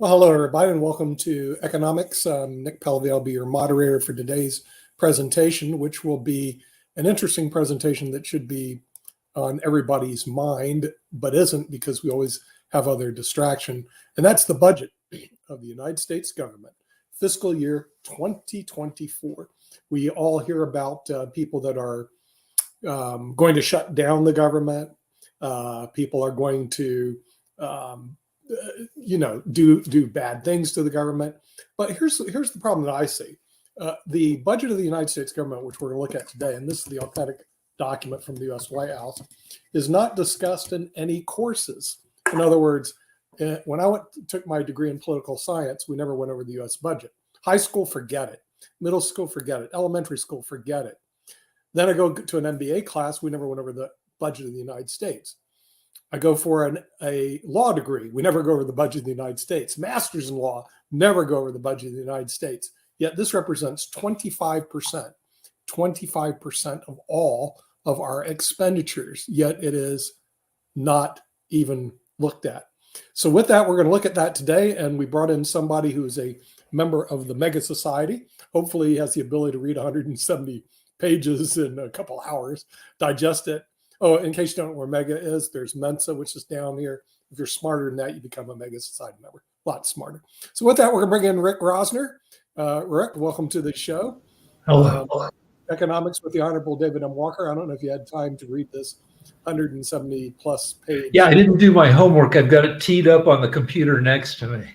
Well, hello, everybody, and welcome to Economics. Nick Pelvey. I'll be your moderator for today's presentation, which will be an interesting presentation that should be on everybody's mind, but isn't because we always have other distraction. And that's the budget of the United States government, fiscal year 2024. We all hear about people that are going to shut down the government. People are going to do bad things to the government. But here's the problem that I see. The budget of the United States government, which we're going to look at today, and this is the authentic document from the U.S. White House, is not discussed in any courses. In other words, when I took my degree in political science, we never went over the U.S. budget. High school, forget it. Middle school, forget it. Elementary school, forget it. Then I go to an MBA class, we never went over the budget of the United States. I go for a law degree. We never go over the budget of the United States. Masters in law, never go over the budget of the United States. Yet this represents 25% of all of our expenditures, yet it is not even looked at. So with that, we're going to look at that today, and we brought in somebody who is a member of the Mega Society. Hopefully he has the ability to read 170 pages in a couple hours, digest it. Oh, in case you don't know where Mega is, there's Mensa, which is down here. If you're smarter than that, you become a Mega Society member. A lot smarter. So with that, we're going to bring in Rick Rosner. Rick, welcome to the show. Hello. Economics with the Honorable David M. Walker. I don't know if you had time to read this 170 plus page. Yeah, I didn't do my homework. I've got it teed up on the computer next to me.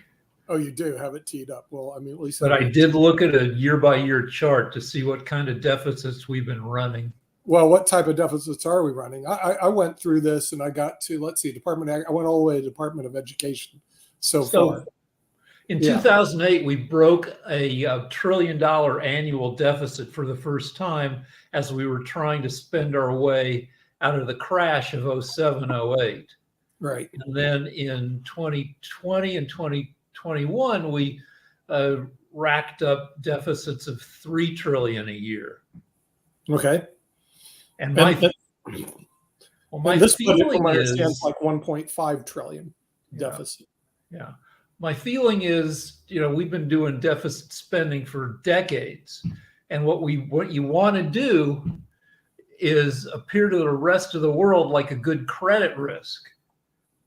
Oh, you do have it teed up. Well, I mean, at least. But I did look at a year-by-year chart to see what kind of deficits we've been running. Well, what type of deficits are we running? I went through this and I got to, let's see, I went all the way to Department of Education so far. In 2008, we broke a $1 trillion annual deficit for the first time as we were trying to spend our way out of the crash of 07, 08. Right. And then in 2020 and 2021, we racked up deficits of $3 trillion a year. Okay. And this budget from my is like 1.5 trillion deficit. Yeah. My feeling is, we've been doing deficit spending for decades. And what you want to do is appear to the rest of the world like a good credit risk.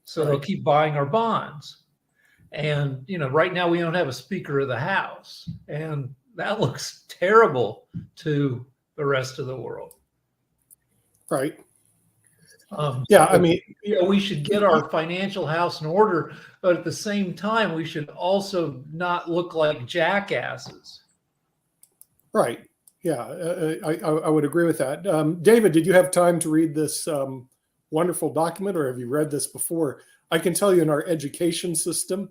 So they'll keep buying our bonds. And, right now we don't have a Speaker of the House. And that looks terrible to the rest of the world. Right. I mean, we should get our financial house in order, but at the same time, we should also not look like jackasses. Right. Yeah, I would agree with that. David, did you have time to read this wonderful document, or have you read this before? I can tell you in our education system,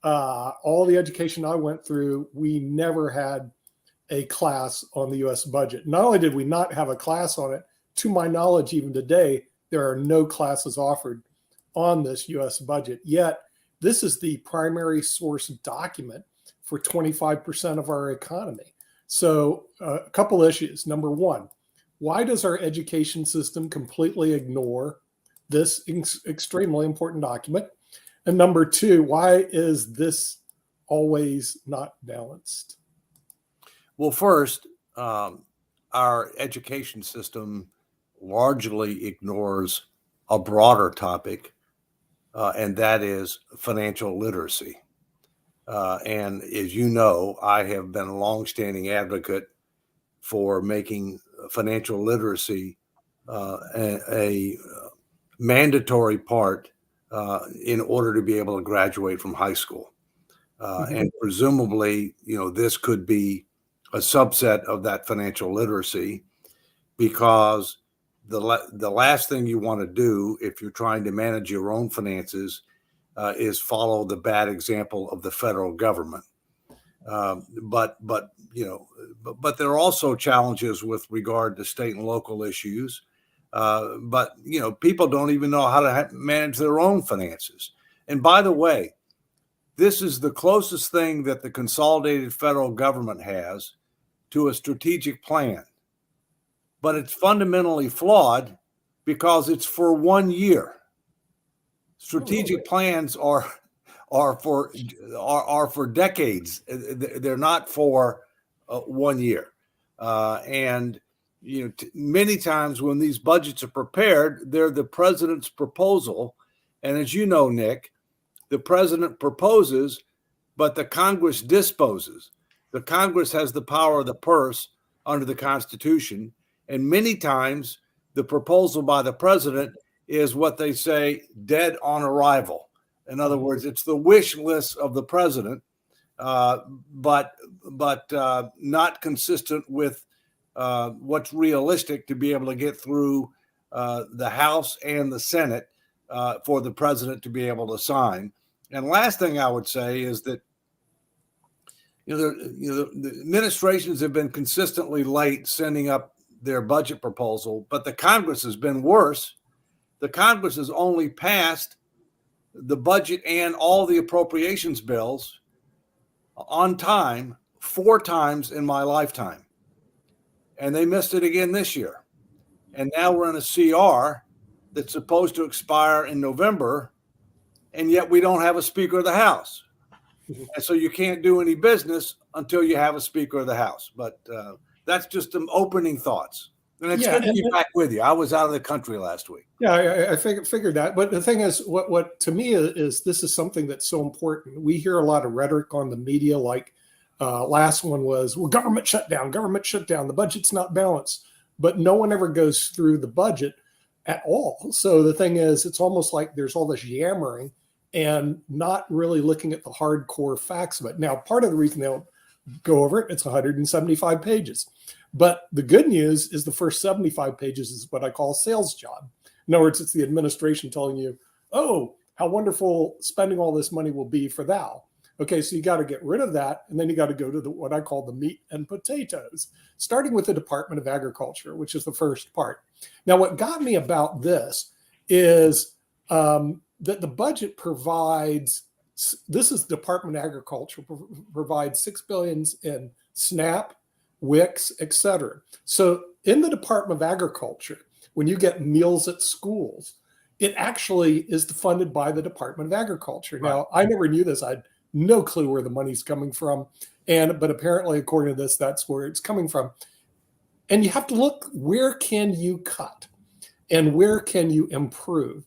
all the education I went through, we never had a class on the U.S. budget. Not only did we not have a class on it, to my knowledge, even today, there are no classes offered on this U.S. budget. Yet, this is the primary source document for 25% of our economy. So a couple issues. Number one, why does our education system completely ignore this extremely important document? And number two, why is this always not balanced? Well, first, our education system largely ignores a broader topic, and that is financial literacy. And as you know, I have been a longstanding advocate for making financial literacy a mandatory part in order to be able to graduate from high school. And presumably, this could be a subset of that financial literacy, because the last thing you want to do if you're trying to manage your own finances is follow the bad example of the federal government. But there are also challenges with regard to state and local issues. But people don't even know how to manage their own finances. And by the way, this is the closest thing that the consolidated federal government has to a strategic plan. But it's fundamentally flawed because it's for 1 year. Strategic plans are are for decades. They're not for 1 year. And many times when these budgets are prepared, they're the president's proposal. And as you know, Nick, the president proposes, but the Congress disposes. The Congress has the power of the purse under the Constitution. And many times the proposal by the president is what they say, dead on arrival. In other words, it's the wish list of the president, but not consistent with what's realistic to be able to get through the House and the Senate for the president to be able to sign. And last thing I would say is that the administrations have been consistently late sending up their budget proposal, but the Congress has been worse. The Congress has only passed the budget and all the appropriations bills on time 4 times in my lifetime. And they missed it again this year. And now we're in a CR that's supposed to expire in November, and yet we don't have a Speaker of the House. And so you can't do any business until you have a Speaker of the House. But that's just some opening thoughts. And it's good to be back with you. I was out of the country last week. Yeah, I figured that. But the thing is, what to me is this is something that's so important. We hear a lot of rhetoric on the media, like last one was, well, government shutdown, the budget's not balanced. But no one ever goes through the budget at all. So the thing is, it's almost like there's all this yammering and not really looking at the hardcore facts of it. Now, part of the reason they don't go over it, it's 175 pages. But the good news is the first 75 pages is what I call a sales job. In other words, it's the administration telling you, oh, how wonderful spending all this money will be for thou. Okay, so you got to get rid of that. And then you got to go to what I call the meat and potatoes, starting with the Department of Agriculture, which is the first part. Now, what got me about this is that the budget provides, this is Department of Agriculture, provides $6 billion in SNAP, WICS, et cetera. So in the Department of Agriculture, when you get meals at schools, it actually is funded by the Department of Agriculture. Right. Now, I never knew this. I had no clue where the money's coming from. But apparently, according to this, that's where it's coming from. And you have to look, where can you cut and where can you improve?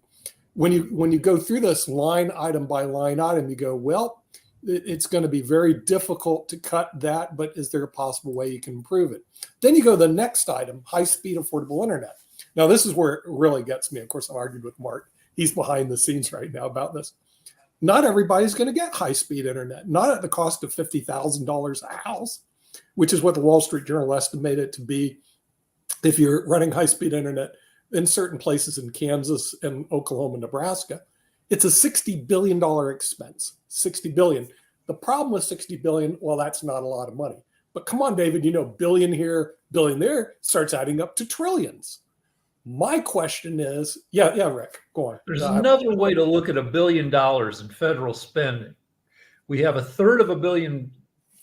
When you go through this line item by line item, you go, well, it's going to be very difficult to cut that, but is there a possible way you can improve it? Then you go to the next item, high-speed affordable internet. Now, this is where it really gets me. Of course, I argued with Mark. He's behind the scenes right now about this. Not everybody's going to get high-speed internet, not at the cost of $50,000 a house, which is what the Wall Street Journal estimated it to be if you're running high-speed internet in certain places in Kansas and Oklahoma, Nebraska. It's a $60 billion expense, $60 billion. The problem with $60 billion, well, that's not a lot of money. But come on, David, billion here, billion there starts adding up to trillions. My question is, yeah, Rick, go on. There's another way to look at $1 billion in federal spending. We have 1/3 of a billion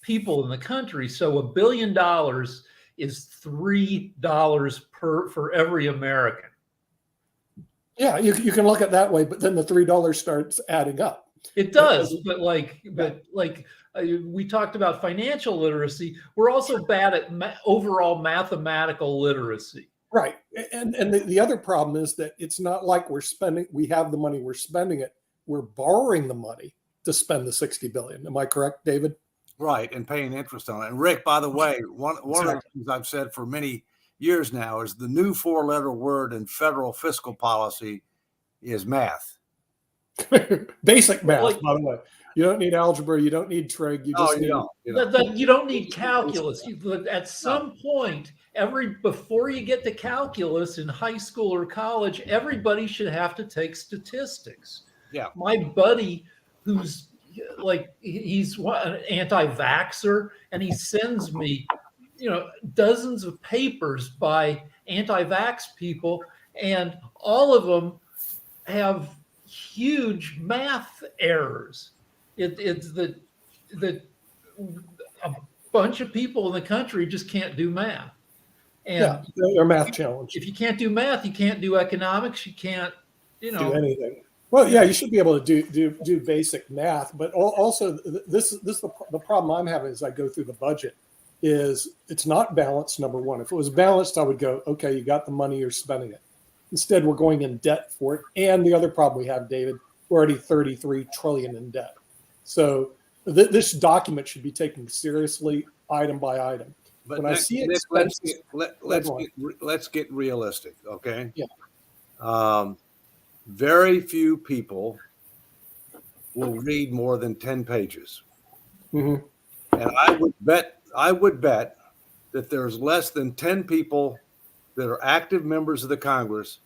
people in the country, so $1 billion is $3 for every American. Yeah, you can look at it that way, but then the $3 starts adding up. It does, but we talked about financial literacy. We're also bad at overall mathematical literacy. Right, and the other problem is that it's not like we have the money, we're spending it. We're borrowing the money to spend the $60 billion. Am I correct, David? Right, and paying interest on it. And Rick, by the way, one of the things I've said for many years now is the new 4-letter word in federal fiscal policy is math. Basic math, by the way. You don't need algebra. You don't need trig. You just you don't need calculus. At some point, before you get to calculus in high school or college, everybody should have to take statistics. Yeah. My buddy, who's he's an anti-vaxxer, and he sends me, dozens of papers by anti-vax people, and all of them have huge math errors. It's that a bunch of people in the country just can't do math. And they're math challenged. If you can't do math, you can't do economics. You can't, do anything. Well, yeah, you should be able to do basic math, but also this the problem I'm having as I go through the budget is it's not balanced. Number one, if it was balanced, I would go, okay, you got the money, you're spending it. Instead, we're going in debt for it. And the other problem we have, David, we're already 33 trillion in debt. So this document should be taken seriously, item by item. But when I see expenses, let's get realistic, okay? Yeah. Very few people will read more than 10 pages. Mm-hmm. And I would bet that there's less than 10 people that are active members of the Congress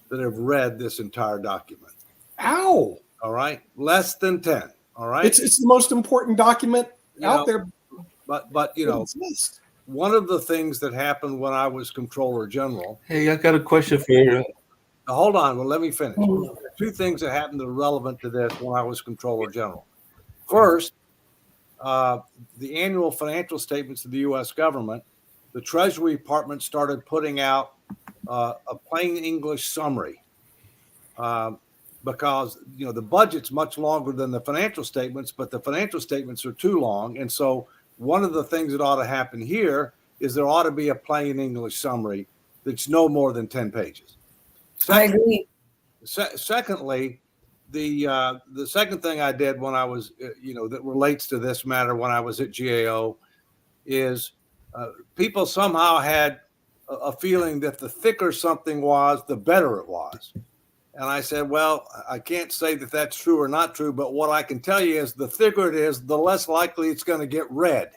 that have read this entire document. Ow! All right, less than 10. All right, it's the most important document out there. But you know, one of the things that happened when I was Comptroller General. Hey, I got a question for you. Hold on. Well, let me finish. Two things that happened that are relevant to this when I was Comptroller General. First, the annual financial statements of the U.S. government, the Treasury Department started putting out a plain English summary because, you know, the budget's much longer than the financial statements, but the financial statements are too long. And so one of the things that ought to happen here is there ought to be a plain English summary that's no more than 10 pages. I agree. Secondly, the second thing I did when I was, that relates to this matter when I was at GAO is people somehow had a feeling that the thicker something was, the better it was. And I said, well, I can't say that that's true or not true, but what I can tell you is the thicker it is, the less likely it's going to get read.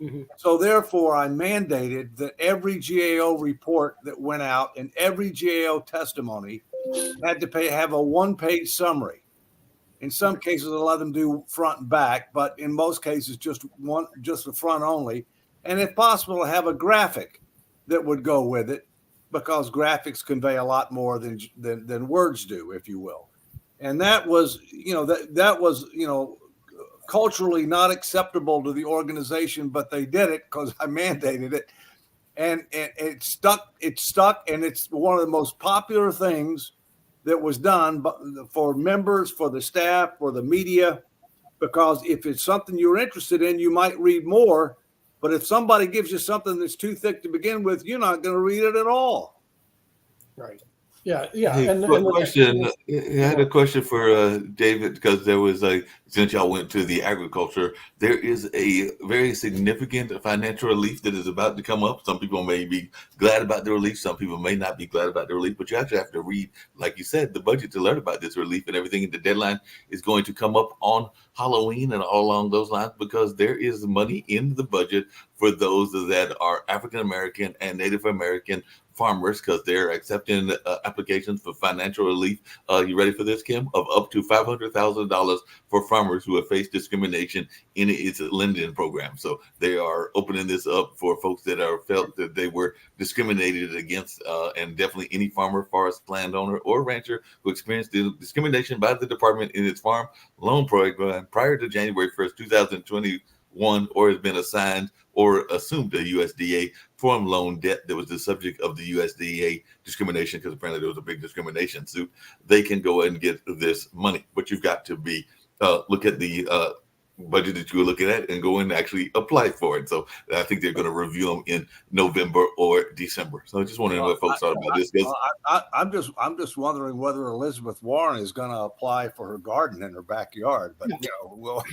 Mm-hmm. So therefore, I mandated that every GAO report that went out and every GAO testimony had to have a one-page summary. In some cases, I let them do front and back, but in most cases, just the front only. And if possible, have a graphic that would go with it, because graphics convey a lot more than words do, if you will. And that was, that was culturally not acceptable to the organization, but they did it because I mandated it, and it stuck, and it's one of the most popular things that was done for members, for the staff, for the media, because if it's something you're interested in, you might read more, but if somebody gives you something that's too thick to begin with, you're not going to read it at all. Right. Yeah. Yeah. Hey, question. I had a question for David, because there was since y'all went to the agriculture, there is a very significant financial relief that is about to come up. Some people may be glad about the relief. Some people may not be glad about the relief, but you actually have to read, like you said, the budget to learn about this relief and everything. And the deadline is going to come up on Halloween and all along those lines, because there is money in the budget for those that are African American and Native American farmers, because they're accepting applications for financial relief. You ready for this, Kim? Of up to $500,000 for farmers who have faced discrimination in its lending program. So they are opening this up for folks that are felt that they were discriminated against, and definitely any farmer, forest landowner, or rancher who experienced discrimination by the department in its farm loan program prior to January 1st, 2021, or has been assigned or assumed a USDA farm loan debt that was the subject of the USDA discrimination, because apparently there was a big discrimination suit, they can go ahead and get this money. But you've got to be look at the budget that you were looking at and go in and actually apply for it. So I think they're going to review them in November or December. So I just want to know what folks thought about this. I'm just wondering whether Elizabeth Warren is going to apply for her garden in her backyard. But we'll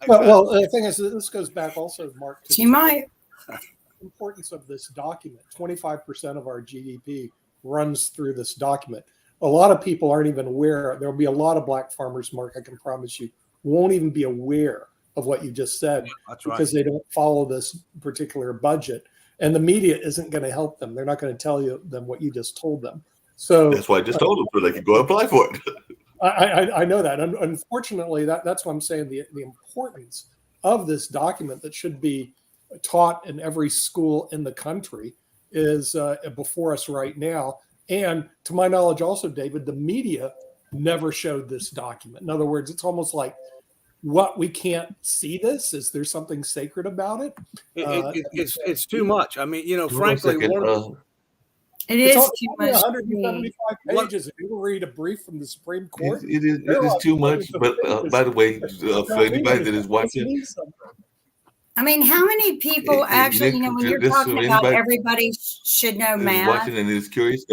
well, the thing is, this goes back also, Mark, to She might. importance of this document. 25% of our GDP runs through this document. A lot of people aren't even aware. There'll be a lot of black farmers, Mark, I can promise you, won't even be aware of what you just said. That's because right. They don't follow this particular budget, and the media isn't going to help them. They're not going to tell them what you just told them. So that's why I just told them so they could go apply for it. I know that. Unfortunately, that's what I'm saying. The importance of this document that should be taught in every school in the country is before us right now. And to my knowledge, also, David, the media never showed this document. In other words, it's almost like, what, we can't see this? Is there something sacred about it? It's too much. I mean, frankly, It It's is too only much to read. 175 pages. If you read a brief from the Supreme Court, It is too much. But by the way, for anybody that is watching, I mean, how many people actually, Nick, when you're just talking for about anybody everybody should know that is math, watching and is curious,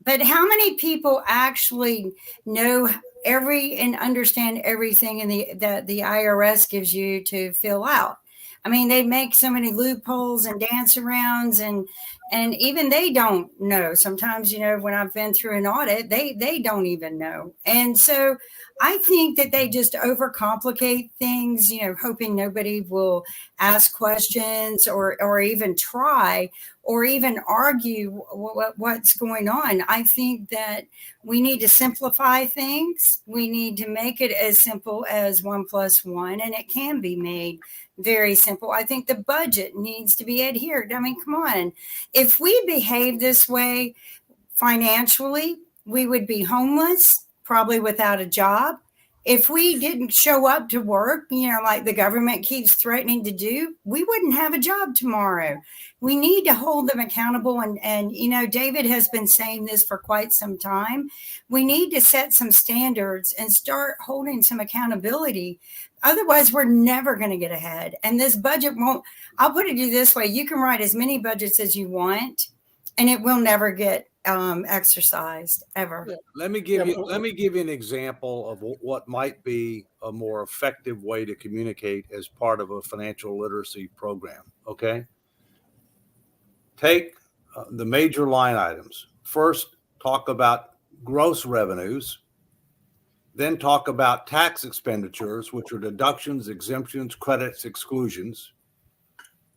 but how many people actually know and understand everything that the IRS gives you to fill out? I mean, they make so many loopholes and dance arounds, and even they don't know. Sometimes, when I've been through an audit, they don't even know. And so I think that they just overcomplicate things, hoping nobody will ask questions or even try or even argue what's going on. I think that we need to simplify things. We need to make it as simple as 1 + 1, and it can be made very simple. I think the budget needs to be adhered. I mean, come on. If we behave this way financially, we would be homeless, probably without a job. If we didn't show up to work, like the government keeps threatening to do, we wouldn't have a job tomorrow. We need to hold them accountable. And David has been saying this for quite some time. We need to set some standards and start holding some accountability. Otherwise, we're never going to get ahead. And this budget won't. I'll put it to you this way. You can write as many budgets as you want, and it will never get exercised ever. Yeah. Let me give you an example of what might be a more effective way to communicate as part of a financial literacy program. Okay. Take the major line items. First, talk about gross revenues. Then talk about tax expenditures, which are deductions, exemptions, credits, exclusions.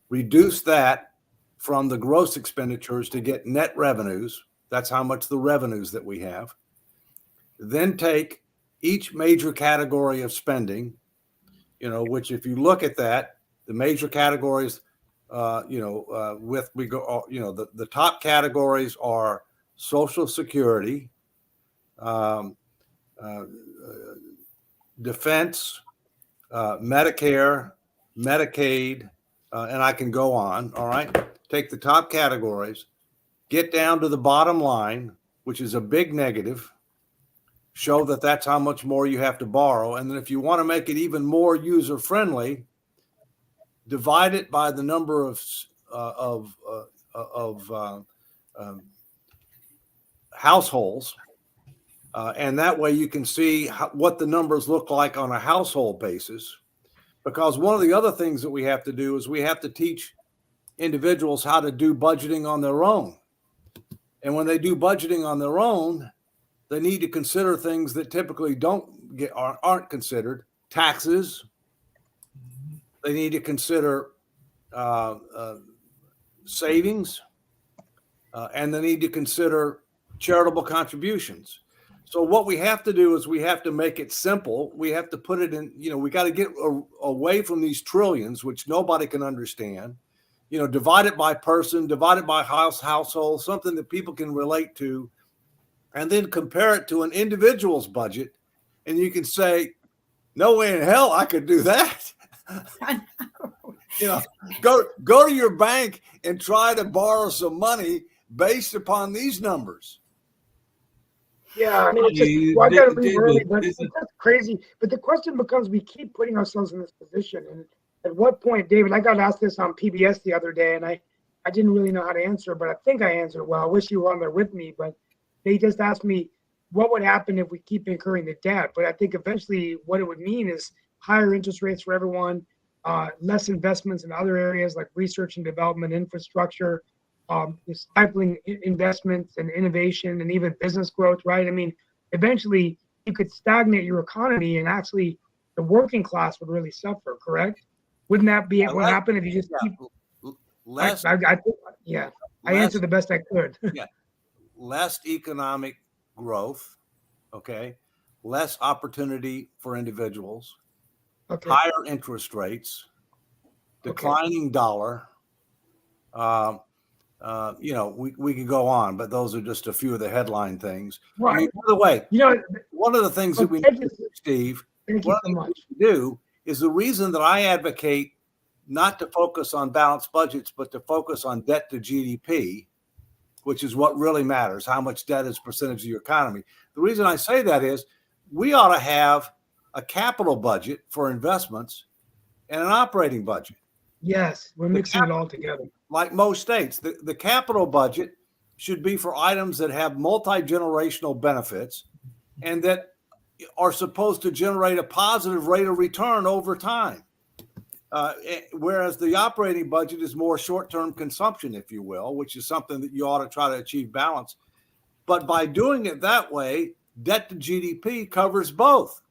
Reduce that from the gross expenditures to get net revenues. That's how much the revenues that we have. Then take each major category of spending, which if you look at that, the major categories, the top categories are Social Security, defense, Medicare, Medicaid, and I can go on. All right. Take the top categories, get down to the bottom line, which is a big negative, show that that's how much more you have to borrow. And then if you want to make it even more user friendly, divide it by the number of households. And that way you can see what the numbers look like on a household basis. Because one of the other things that we have to do is we have to teach individuals how to do budgeting on their own. And when they do budgeting on their own, they need to consider things that typically aren't considered. Taxes. They need to consider savings. And they need to consider charitable contributions. So what we have to do is we have to make it simple. We have to put it in, we got to get away from these trillions, which nobody can understand. Divide it by person, divide it by household, something that people can relate to, and then compare it to an individual's budget. And you can say, no way in hell I could do that. Go to your bank and try to borrow some money based upon these numbers. Yeah, I mean, it's just, I got to leave early, but that's crazy. But the question becomes, we keep putting ourselves in this position. And at what point, David, I got asked this on PBS the other day, and I didn't really know how to answer, but I think I answered well. I wish you were on there with me, but they just asked me what would happen if we keep incurring the debt. But I think eventually what it would mean is higher interest rates for everyone, less investments in other areas like research and development, infrastructure, stifling investments and innovation and even business growth, right? I mean, eventually you could stagnate your economy and actually the working class would really suffer, correct? Wouldn't that be what happened if you just keep less? I answered the best I could. Yeah, less economic growth, okay, less opportunity for individuals, Okay. higher interest rates, declining dollar. We could go on, but those are just a few of the headline things. Right. I mean, by the way, one of the things that we need to do, Steve, one of the things we do is the reason that I advocate not to focus on balanced budgets, but to focus on debt to GDP, which is what really matters, how much debt is percentage of your economy. The reason I say that is we ought to have a capital budget for investments and an operating budget. Yes, we're mixing it all together. Like most states, the capital budget should be for items that have multi-generational benefits and that are supposed to generate a positive rate of return over time. Whereas the operating budget is more short-term consumption, if you will, which is something that you ought to try to achieve balance. But by doing it that way, debt to GDP covers both.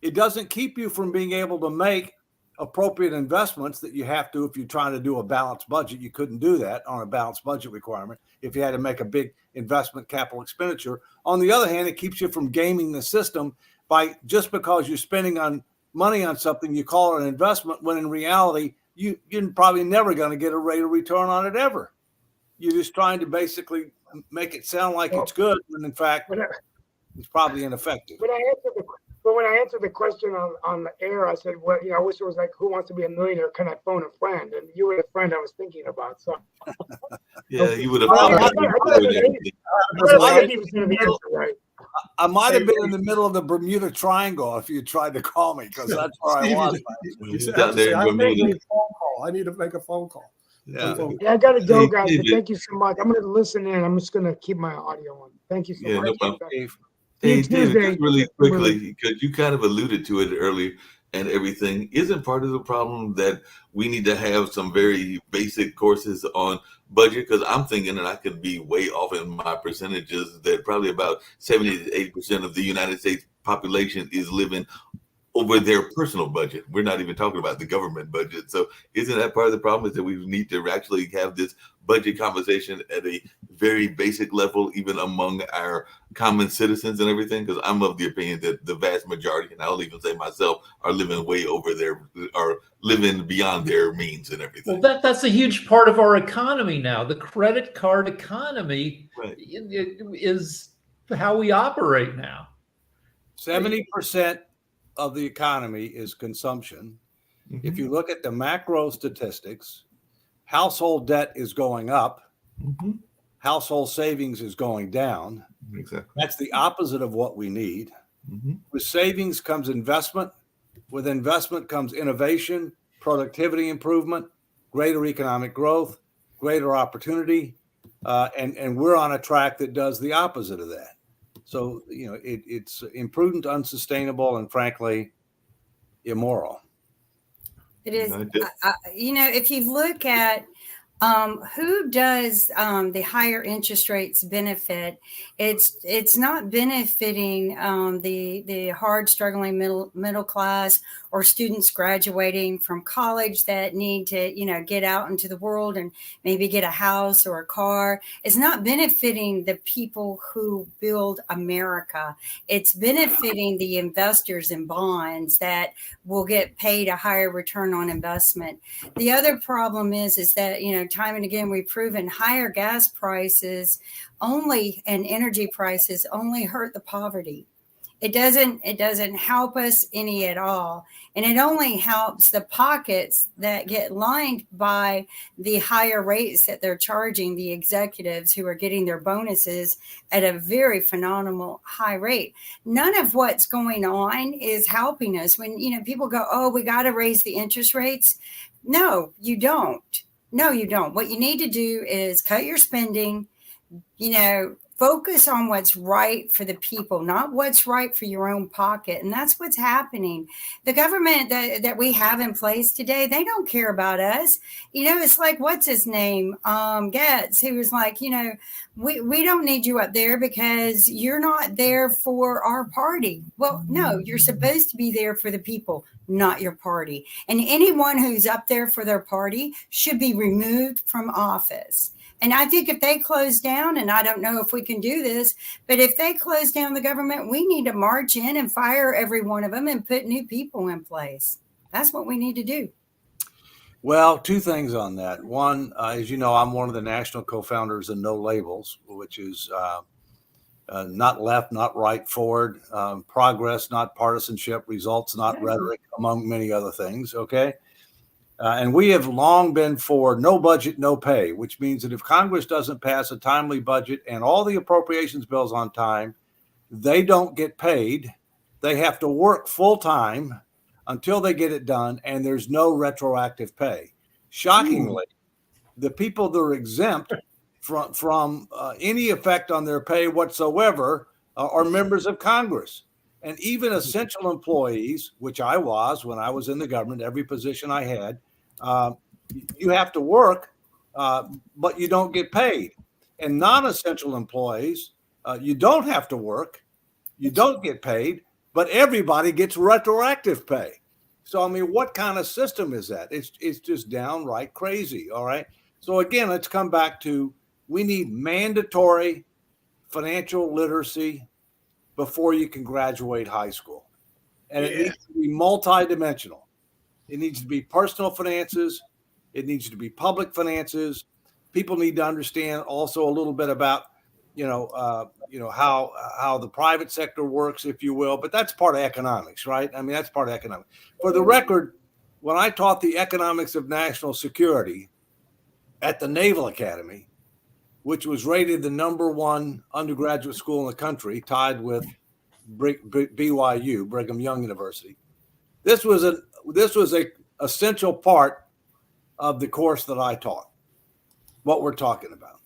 It doesn't keep you from being able to make appropriate investments that you have to if you're trying to do a balanced budget. You couldn't do that on a balanced budget requirement if you had to make a big investment capital expenditure. On the other hand, it keeps you from gaming the system by just because you're spending on money on something, you call it an investment, when in reality, you're probably never going to get a rate of return on it ever. You're just trying to basically make it sound like it's good, when in fact, it's probably ineffective. When I answered the question on the air, I said, well, I wish it was like, who wants to be a millionaire? Can I phone a friend? And you were the friend I was thinking about. So yeah, you would have. I might have been in the middle of the Bermuda Triangle if you tried to call me, because that's where I was. I need to make a phone call. Yeah, I got to go, guys. But thank you so much. I'm going to listen in. I'm just going to keep my audio on. Thank you so much. No Hey, David, really quickly, because you kind of alluded to it earlier and everything, isn't part of the problem that we need to have some very basic courses on budget? Because I'm thinking, and I could be way off in my percentages, that probably about 70 to 80% of the United States population is living over their personal budget. We're not even talking about the government budget. So isn't that part of the problem, is that we need to actually have this budget conversation at a very basic level, even among our common citizens and everything? Because I'm of the opinion that the vast majority, and I'll even say myself, are living way over are living beyond their means and everything. Well, that's a huge part of our economy now. The credit card economy is how we operate now. 70% of the economy is consumption. Mm-hmm. If you look at the macro statistics, household debt is going up. Mm-hmm. Household savings is going down. Exactly. That's the opposite of what we need. Mm-hmm. With savings comes investment. With investment comes innovation, productivity improvement, greater economic growth, greater opportunity. And we're on a track that does the opposite of that. So, it's imprudent, unsustainable, and frankly, immoral. It is. If you look at who does the higher interest rates benefit, it's not benefiting the hard struggling middle class or students graduating from college that need to get out into the world and maybe get a house or a car. It's not benefiting the people who build America. It's benefiting the investors in bonds that will get paid a higher return on investment. The other problem is that time and again we've proven higher gas prices and energy prices only hurt the poverty. It doesn't help us any at all. And it only helps the pockets that get lined by the higher rates that they're charging the executives who are getting their bonuses at a very phenomenal high rate. None of what's going on is helping us. When, people go, oh, we got to raise the interest rates. No, you don't. No, you don't. What you need to do is cut your spending, focus on what's right for the people, not what's right for your own pocket. And that's what's happening. The government that we have in place today, they don't care about us. It's like, what's his name? Getz, who was like, we don't need you up there because you're not there for our party. Well, no, you're supposed to be there for the people, not your party. And anyone who's up there for their party should be removed from office. And I think if they close down, and I don't know if we can do this, but if they close down the government, we need to march in and fire every one of them and put new people in place. That's what we need to do. Well, two things on that. One, as you know, I'm one of the national co-founders of No Labels, which is not left, not right, forward, progress, not partisanship, results, not rhetoric, among many other things. Okay. And we have long been for no budget, no pay, which means that if Congress doesn't pass a timely budget and all the appropriations bills on time, they don't get paid. They have to work full time until they get it done, and there's no retroactive pay. Shockingly, the people that are exempt from any effect on their pay whatsoever are members of Congress. And even essential employees, which I was when I was in the government, every position I had, you have to work, but you don't get paid. And non-essential employees, you don't have to work, you don't get paid, but everybody gets retroactive pay. So, I mean, what kind of system is that? It's just downright crazy, all right? So, again, let's come back to we need mandatory financial literacy before you can graduate high school. And it needs to be multidimensional. It needs to be personal finances. It needs to be public finances. People need to understand also a little bit about, how the private sector works, if you will. But that's part of economics, right? I mean, that's part of economics. For the record, when I taught the economics of national security at the Naval Academy, which was rated the #1 undergraduate school in the country, tied with BYU, Brigham Young University. This was a essential part of the course that I taught, what we're talking about.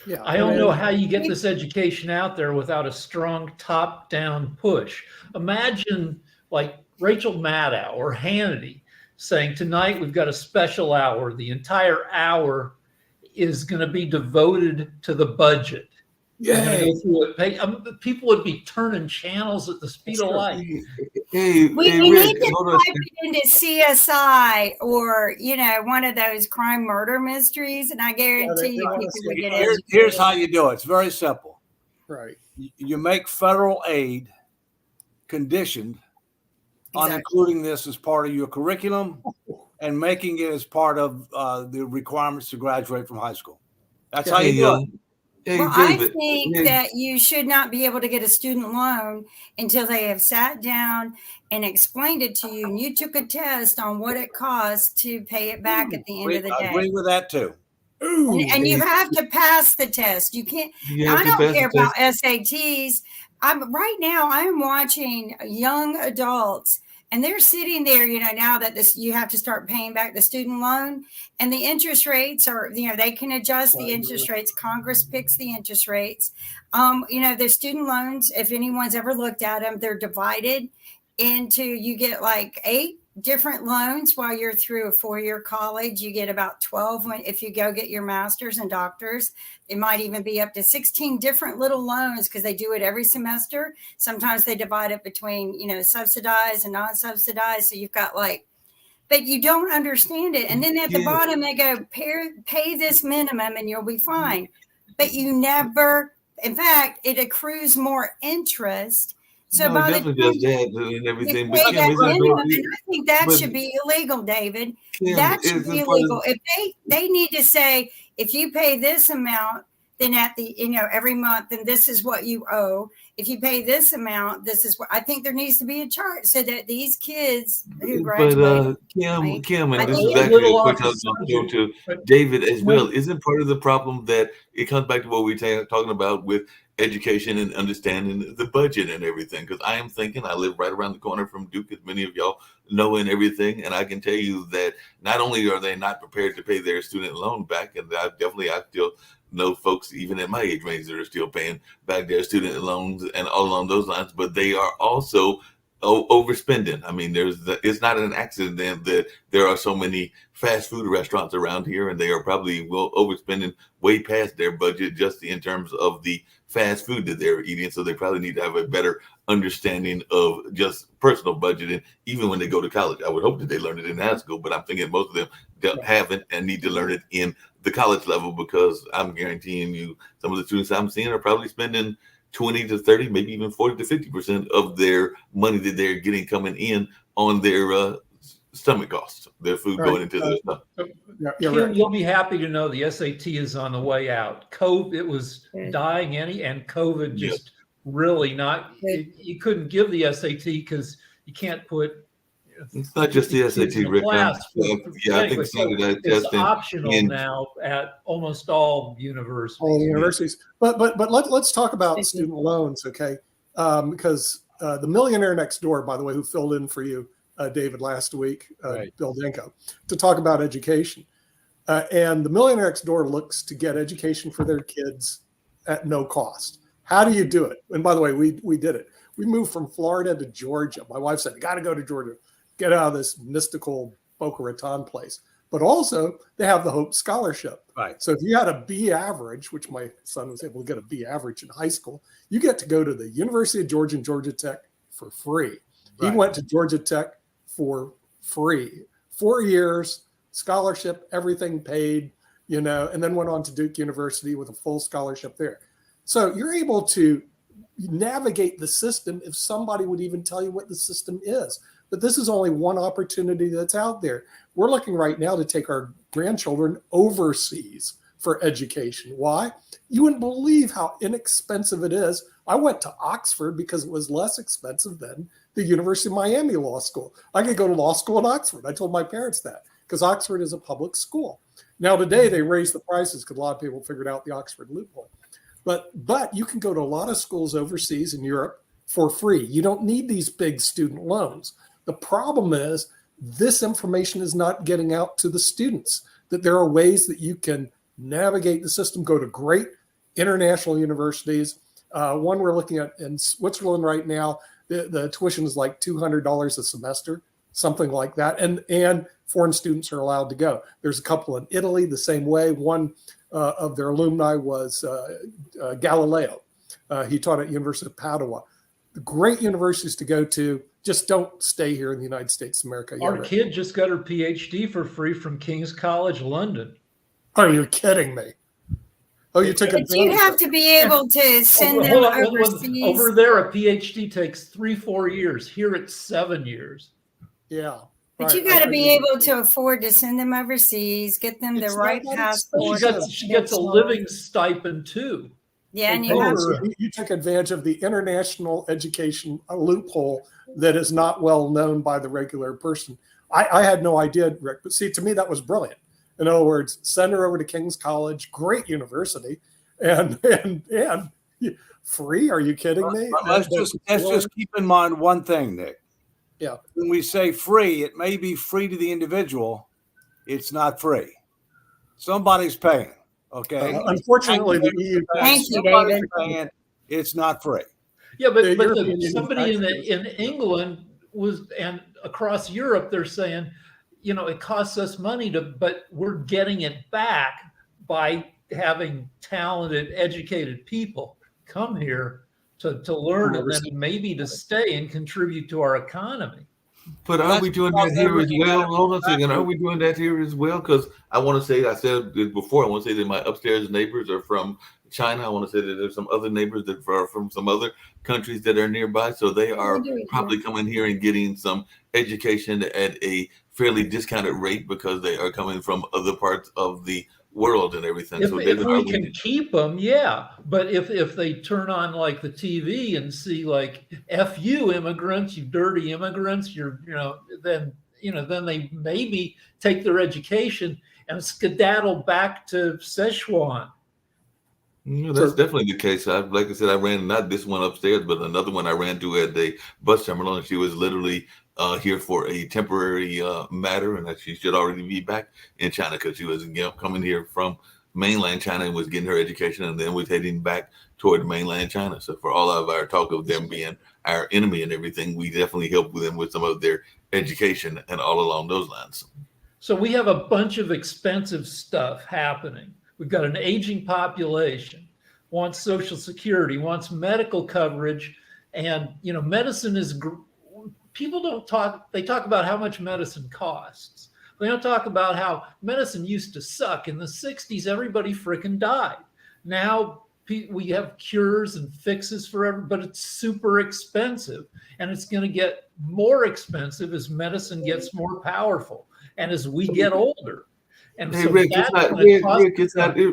Yeah, I don't know how you get this education out there without a strong top-down push. Imagine like Rachel Maddow or Hannity saying, tonight we've got a special hour. The entire hour is going to be devoted to the budget. Yay. People would be turning channels at the speed of light. Hey, We hey, need Rick, to hold on. type it into CSI or, one of those crime murder mysteries, and I guarantee you wanna people see would get it. educated. Here's how you do it. It's very simple. Right. You make federal aid conditioned on Exactly. including this as part of your curriculum and making it as part of the requirements to graduate from high school. That's how you do it. Hey, Well, David. I think Hey, that you should not be able to get a student loan until they have sat down and explained it to you, and you took a test on what it costs to pay it back at the end of the I day. agree with that too. And you have to pass the test. You can't. you have I to don't pass the care about test. SATs. Right now I'm watching young adults, and they're sitting there. Now that you have to start paying back the student loan, and the interest rates are. They can adjust the interest rates. Congress picks the interest rates. The student loans. If anyone's ever looked at them, they're divided into. You get like 8 different loans while you're through a 4-year college. You get about 12 if you go get your master's and doctors. It might even be up to 16 different little loans because they do it every semester. Sometimes they divide it between, subsidized and non-subsidized. So you've got but you don't understand it. And then at the bottom, they go, pay this minimum and you'll be fine. But you never, in fact, it accrues more interest. So No, by it the definitely time does that and everything. you But pay Kim, that isn't minimum, it, and I think that but should be illegal, David. Kim, That should be isn't part illegal. of, If they need to say, if you pay this amount, then at the every month, then this is what you owe. If you pay this amount, this is what I think there needs to be a chart so that these kids who graduate. but right? Kim, I and this think is a actually little a off question I was going to subject, go to but David as well. Isn't part of the problem that it comes back to what we were talking about with education and understanding the budget and everything? Because I am thinking, I live right around the corner from Duke, as many of y'all know, and everything. And I can tell you that not only are they not prepared to pay their student loan back, and I still know folks even at my age range that are still paying back their student loans and all along those lines, but they are also overspending. I mean, it's not an accident that there are so many fast food restaurants around here, and they are probably overspending way past their budget just in terms of the fast food that they're eating. So they probably need to have a better understanding of just personal budgeting, even when they go to college. I would hope that they learn it in high school, but I'm thinking most of them haven't and need to learn it in the college level, because I'm guaranteeing you some of the students I'm seeing are probably spending 20 to 30, maybe even 40 to 50% of their money that they're getting coming in on their stomach costs, their food going into their stuff. You're Kim, right. you'll be happy to know the SAT is on the way out. COVID, it was dying and COVID just really not. You couldn't give the SAT because you can't put It's not just the kids in SAT, the Rick. class Yeah, I anyway, think so standardized it's testing. optional and- now at almost all universities. All the universities. But let's talk about student loans, okay? Because the millionaire next door, by the way, who filled in for you, David, last week, Right. Bill Denko, to talk about education. And the millionaire next door looks to get education for their kids at no cost. How do you do it? And by the way, we did it. We moved from Florida to Georgia. My wife said, "You got to go to Georgia, get out of this mystical Boca Raton place." But also, they have the Hope Scholarship. Right. So if you had a B average, which my son was able to get a B average in high school, you get to go to the University of Georgia and Georgia Tech for free. He Right. went to Georgia Tech for free, 4 years, scholarship, everything paid, and then went on to Duke University with a full scholarship there. So you're able to navigate the system if somebody would even tell you what the system is. But this is only one opportunity that's out there. We're looking right now to take our grandchildren overseas for education. Why? You wouldn't believe how inexpensive it is. I went to Oxford because it was less expensive than the University of Miami Law School. I could go to law school in Oxford. I told my parents that because Oxford is a public school. Now today they raised the prices because a lot of people figured out the Oxford loophole. But you can go to a lot of schools overseas in Europe for free. You don't need these big student loans. The problem is this information is not getting out to the students, that there are ways that you can navigate the system, go to great international universities. One we're looking at in Switzerland right now, the tuition is like $200 a semester, something like that. And foreign students are allowed to go. There's a couple in Italy the same way. One of their alumni was Galileo. He taught at University of Padua. Great universities to go to. Just don't stay here in the United States of America. Our kid just got her PhD for free from King's College London. Are you kidding me? Oh, you took But advantage. you have to be able to send them Hold on, overseas. over there, a PhD takes 3-4 years. Here it's 7 years. Yeah. But right. you got to I be agree. able to afford to send them overseas, get them the It's right not that passport. She gets a living stipend too. Yeah, and Hey, you have Peter, you took advantage of the international education loophole that is not well known by the regular person. I had no idea, Rick, but see, to me, that was brilliant. In other words, send her over to King's College, great university, and free. Are you kidding me? Let's just keep in mind one thing, Nick. Yeah. When we say free, it may be free to the individual. It's not free. Somebody's paying. Okay. Unfortunately, the EU. Thank you, Somebody's David. paying. It's not free. Yeah, but The European Union somebody in taxpayers. England and across Europe, they're saying, it costs us money but we're getting it back by having talented, educated people come here to learn and then maybe to stay and contribute to our economy. But are we doing that here as well? Hold on a second. Are we doing that here as well? Because I want to say, I said it before, I want to say that my upstairs neighbors are from China. I want to say that there's some other neighbors that are from some other countries that are nearby. So they are probably coming here and getting some education at a fairly discounted rate because they are coming from other parts of the world and everything. If, So if we can keep them, yeah. But if they turn on like the TV and see like "F you immigrants, you dirty immigrants," then they maybe take their education and skedaddle back to Sichuan. That's definitely the case. Like I said, I ran not this one upstairs, but another one I ran to at the bus terminal, and she was literally here for a temporary matter, and that she should already be back in China because she was coming here from mainland China and was getting her education, and then was heading back toward mainland China. So for all of our talk of them being our enemy and everything, we definitely help them with some of their education and all along those lines. So we have a bunch of expensive stuff happening. We've got an aging population, wants Social Security, wants medical coverage, and medicine is. People don't talk. They talk about how much medicine costs. They don't talk about how medicine used to suck. In the 60s, everybody frickin' died. Now we have cures and fixes for everybody, but it's super expensive, and it's going to get more expensive as medicine gets more powerful and as we get older. And Hey so Rick, that's it's not going to cost Rick.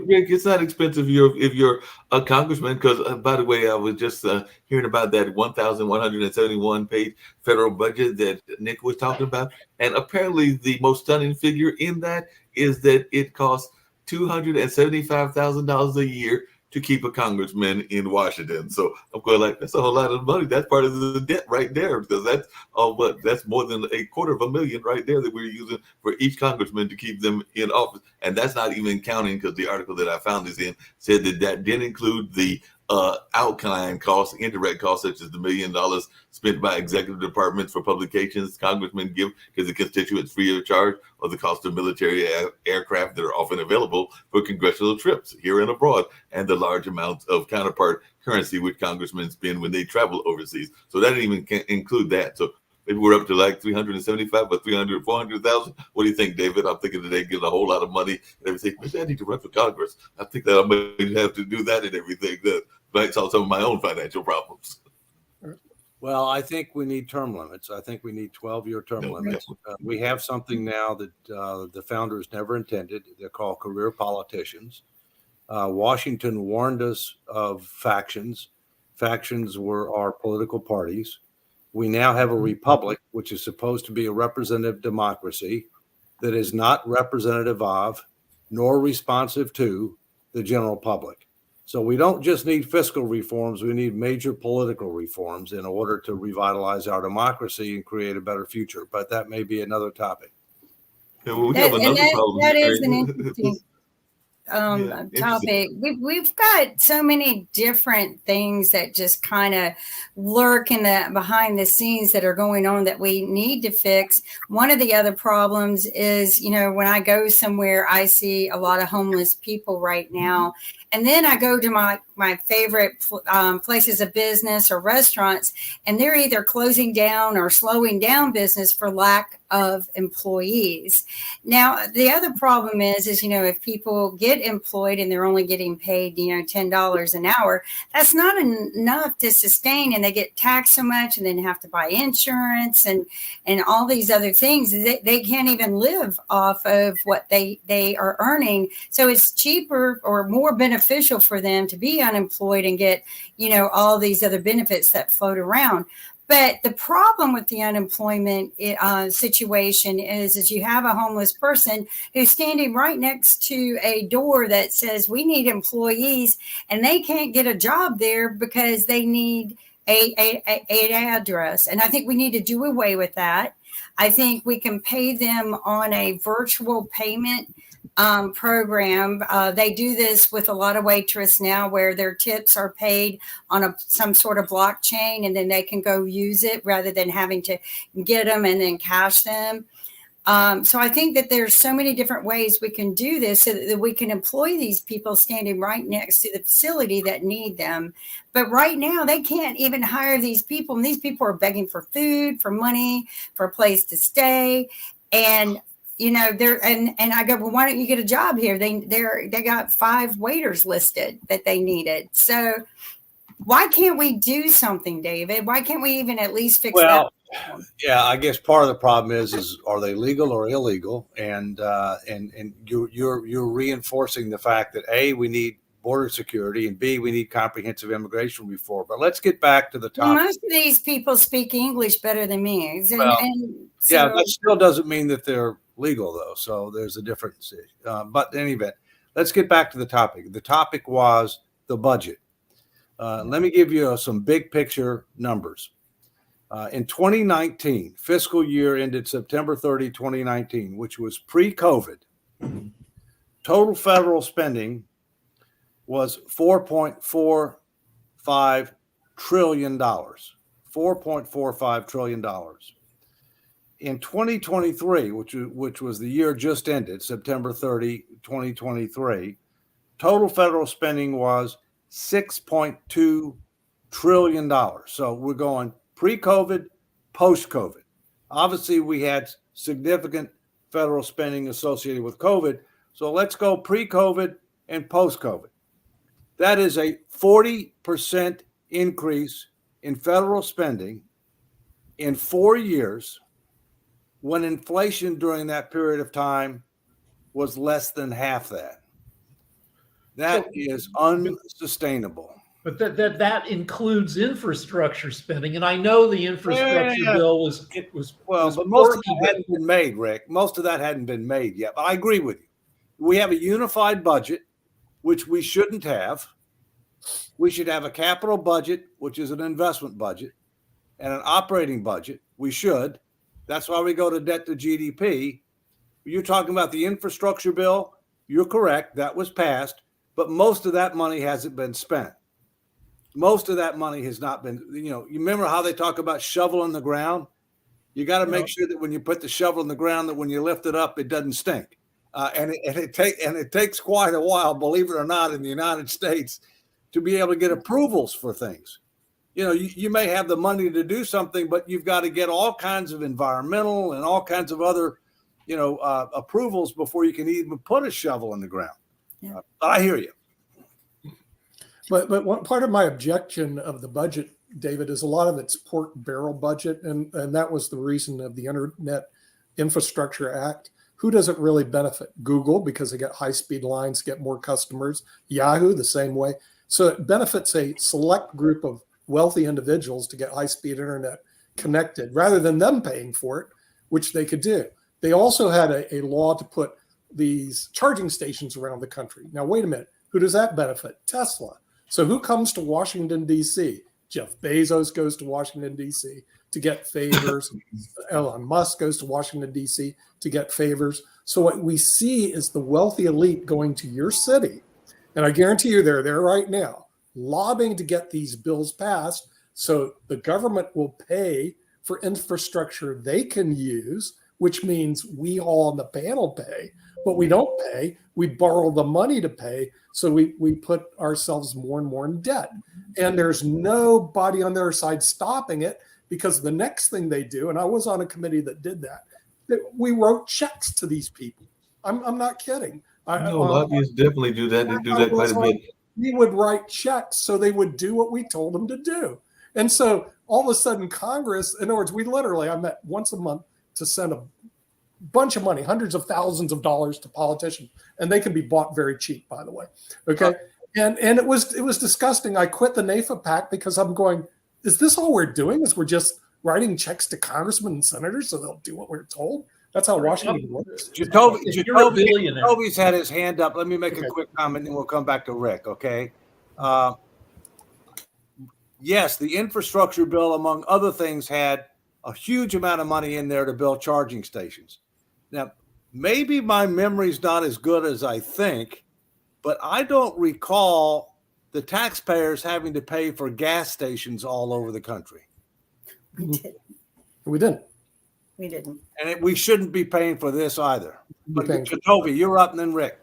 Rick. It's not expensive if you're a congressman. Because by the way, I was just hearing about that 1,171 page federal budget that Nick was talking about, and apparently the most stunning figure in that is that it costs $275,000 a year to keep a congressman in Washington. So I'm going like, that's a whole lot of money. That's part of the debt right there, because that's more than $250,000 right there that we're using for each congressman to keep them in office. And that's not even counting, because the article that I found this in said that didn't include the outline costs, indirect costs, such as the $1 million spent by executive departments for publications congressmen give because the constituents free of charge, or the cost of military aircraft that are often available for congressional trips here and abroad, and the large amounts of counterpart currency which congressmen spend when they travel overseas. So that didn't even include that. So maybe we're up to like 375 or 300, 400,000. What do you think, David? I'm thinking that they get a whole lot of money and everything. Maybe I need to run for Congress. I think that I might have to do that and everything. That might solve some of my own financial problems. Well, I think we need term limits. I think we need 12-year term limits. We have something now that the founders never intended. They're called career politicians. Washington warned us of factions. Factions were our political parties. We now have a republic, which is supposed to be a representative democracy that is not representative of nor responsive to the general public. So we don't just need fiscal reforms, we need major political reforms in order to revitalize our democracy and create a better future. But that may be another topic. Yeah, well, we have another problem. That is here. an interesting topic. We've got so many different things that just kind of lurk in the behind the scenes that are going on that we need to fix. One of the other problems is, when I go somewhere, I see a lot of homeless people right now. And then I go to my favorite places of business or restaurants, and they're either closing down or slowing down business for lack of employees. Now, the other problem is, if people get employed and they're only getting paid, $10 an hour, that's not enough to sustain, and they get taxed so much and then have to buy insurance and all these other things. They can't even live off of what they are earning. So it's cheaper or more beneficial for them to be unemployed and get, all these other benefits that float around. But the problem with the unemployment situation is you have a homeless person who's standing right next to a door that says we need employees, and they can't get a job there because they need an address. And I think we need to do away with that. I think we can pay them on a virtual payment program. They do this with a lot of waitress now, where their tips are paid on some sort of blockchain, and then they can go use it rather than having to get them and then cash them. So I think that there's so many different ways we can do this so that we can employ these people standing right next to the facility that need them. But right now they can't even hire these people, and these people are begging for food, for money, for a place to stay. And they're and I go, well, why don't you get a job here? They got 5 waiters listed that they needed. So why can't we do something, David? Why can't we even at least fix that? Yeah, I guess part of the problem is are they legal or illegal? And you're reinforcing the fact that A, we need border security, and B, we need comprehensive immigration reform. But let's get back to the topic. Most of these people speak English better than me. That still doesn't mean that they're legal, though. So there's a difference. But in any event, let's get back to the topic. The topic was the budget. Let me give you some big picture numbers. In 2019, fiscal year ended September 30, 2019, which was pre-COVID, total federal spending was $4.45 trillion. $4.45 trillion. In 2023, which was the year just ended, September 30, 2023, total federal spending was $6.2 trillion. So we're going pre-COVID, post-COVID. Obviously, we had significant federal spending associated with COVID. So let's go pre-COVID and post-COVID. That is a 40% increase in federal spending in 4 years, when inflation during that period of time was less than half that. That is unsustainable. But that includes infrastructure spending, and I know the infrastructure bill was Well, but most of that hadn't been made, Rick. Most of that hadn't been made yet. But I agree with you. We have a unified budget, which we shouldn't have. We should have a capital budget, which is an investment budget, and an operating budget. We should. That's why we go to debt to GDP. You're talking about the infrastructure bill. You're correct. That was passed, but most of that money hasn't been spent. Most of that money has not been, you remember how they talk about shovel in the ground? You got to make sure that when you put the shovel in the ground, that when you lift it up, it doesn't stink. And it takes quite a while, believe it or not, in the United States to be able to get approvals for things. You may have the money to do something, but you've got to get all kinds of environmental and all kinds of other, approvals before you can even put a shovel in the ground. Yeah. I hear you. But one part of my objection of the budget, David, is a lot of it's pork barrel budget, and that was the reason of the Internet Infrastructure Act. Who does it really benefit? Google, because they get high-speed lines, get more customers. Yahoo, the same way. So it benefits a select group of wealthy individuals to get high-speed internet connected, rather than them paying for it, which they could do. They also had a law to put these charging stations around the country. Now, wait a minute. Who does that benefit? Tesla. So who comes to Washington, D.C.? Jeff Bezos goes to Washington, D.C. to get favors. Elon Musk goes to Washington, D.C. to get favors. So what we see is the wealthy elite going to your city. And I guarantee you they're there right now, lobbying to get these bills passed so the government will pay for infrastructure they can use, which means we all on the panel pay, but we don't pay. We borrow the money to pay. So we put ourselves more and more in debt. And there's nobody on their side stopping it, because the next thing they do, and I was on a committee that did that we wrote checks to these people. I'm not kidding. Lobbyists definitely do that. They do that quite a bit. We would write checks so they would do what we told them to do. And so all of a sudden Congress, in other words, I met once a month to send a bunch of money, hundreds of thousands of dollars to politicians, and they can be bought very cheap, by the way. Okay. And it was disgusting. I quit the NAFA PAC because I'm going, is this all we're doing? Is we're just writing checks to congressmen and senators so they'll do what we're told? That's how Washington works. Jacoby's had his hand up. Let me make a quick comment, and we'll come back to Rick. Okay. Yes, the infrastructure bill, among other things, had a huge amount of money in there to build charging stations. Now, maybe my memory's not as good as I think, but I don't recall the taxpayers having to pay for gas stations all over the country. We didn't. We didn't. We didn't. And we shouldn't be paying for this either. But Jacoby, you're up, and then Rick.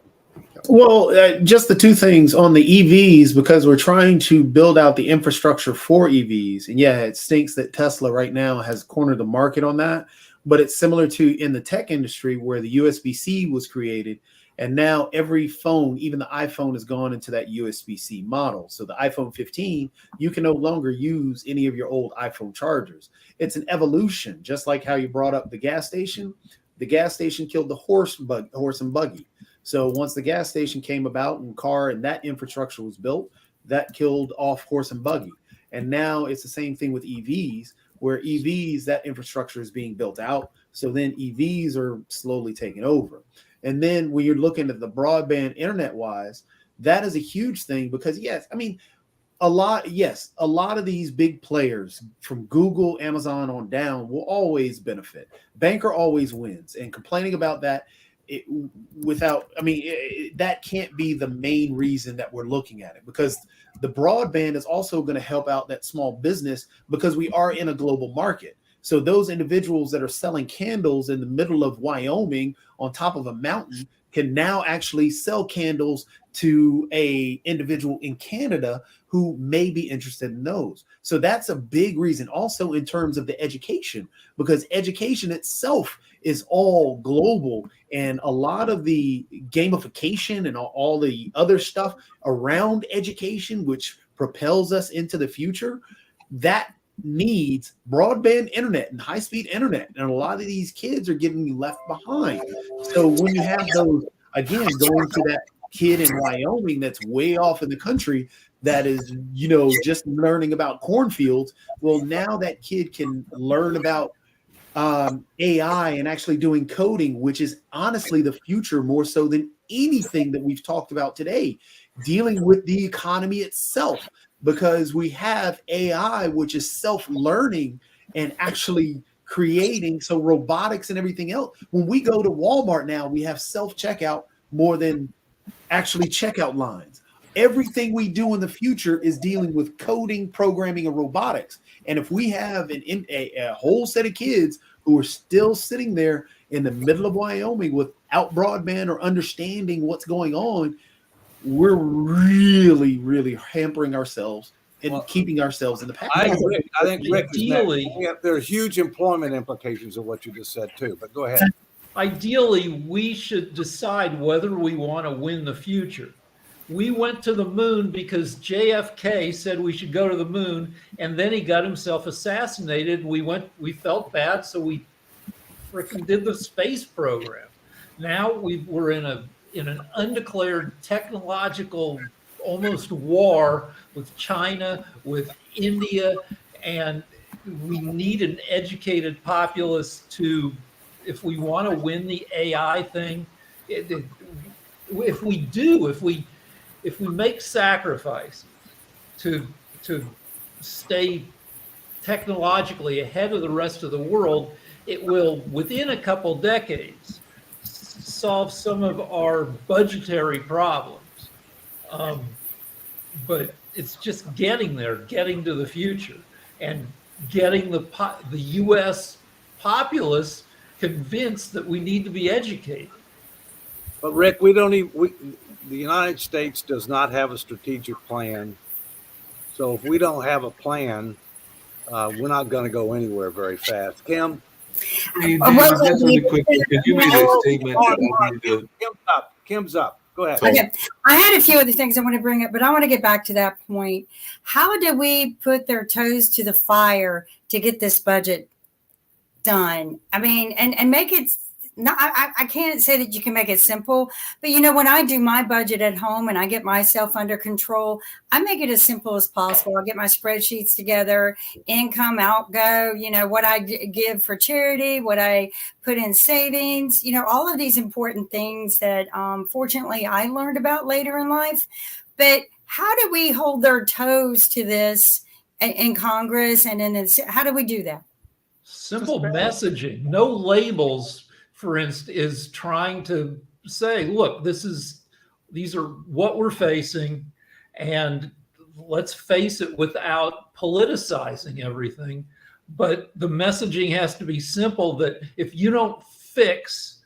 Well, just the two things on the EVs, because we're trying to build out the infrastructure for EVs. And yeah, it stinks that Tesla right now has cornered the market on that. But it's similar to in the tech industry where the USB-C was created. And now every phone, even the iPhone, has gone into that USB-C model. So the iPhone 15, you can no longer use any of your old iPhone chargers. It's an evolution, just like how you brought up the gas station. The gas station killed the horse and buggy. So once the gas station came about and that infrastructure was built, that killed off horse and buggy. And now it's the same thing with EVs, where EVs, that infrastructure is being built out. So then EVs are slowly taking over. And then when you're looking at the broadband internet wise, that is a huge thing because a lot of these big players from Google, Amazon on down will always benefit. Banker always wins, and complaining about that that can't be the main reason that we're looking at it, because the broadband is also going to help out that small business because we are in a global market. So those individuals that are selling candles in the middle of Wyoming on top of a mountain can now actually sell candles to a individual in Canada who may be interested in those. So that's a big reason also in terms of the education, because education itself is all global, and a lot of the gamification and all the other stuff around education, which propels us into the future, that needs broadband internet and high-speed internet, and a lot of these kids are getting left behind. So when you have those again, going to that kid in Wyoming that's way off in the country that is, just learning about cornfields. Well, now that kid can learn about AI and actually doing coding, which is honestly the future more so than anything that we've talked about today, dealing with the economy itself, because we have AI, which is self-learning and actually creating. So robotics and everything else. When we go to Walmart now, we have self-checkout more than actually checkout lines. Everything we do in the future is dealing with coding, programming, and robotics. And if we have a whole set of kids who are still sitting there in the middle of Wyoming without broadband or understanding what's going on, we're really, really hampering ourselves and keeping ourselves in the past. I think Rick is Ideally- next. There are huge employment implications of what you just said too, but go ahead. Ideally, we should decide whether we want to win the future. We went to the moon because JFK said we should go to the moon, and then he got himself assassinated. We felt bad, so we freaking did the space program. Now we're in an undeclared technological almost war with China, with India, and we need an educated populace if we want to win the AI thing. If we make sacrifices to stay technologically ahead of the rest of the world, it will, within a couple decades, solve some of our budgetary problems. But it's just getting there, getting to the future, and getting the U.S. populace convinced that we need to be educated. But Rick, the United States does not have a strategic plan. So if we don't have a plan, we're not going to go anywhere very fast. Kim? Hey, David, just really quick, because you made a statement that I need to. Kim's up. Go ahead. Okay, I had a few other things I want to bring up, but I want to get back to that point. How did we put their toes to the fire to get this budget done? I mean, and make it. No, I can't say that you can make it simple, but when I do my budget at home and I get myself under control, I make it as simple as possible. I get my spreadsheets together, income, outgo, what I give for charity, what I put in savings, all of these important things that fortunately I learned about later in life. But how do we hold their toes to this in Congress? And how do we do that? Simple messaging, no labels. For instance, is trying to say, look, these are what we're facing, and let's face it without politicizing everything. But the messaging has to be simple, that if you don't fix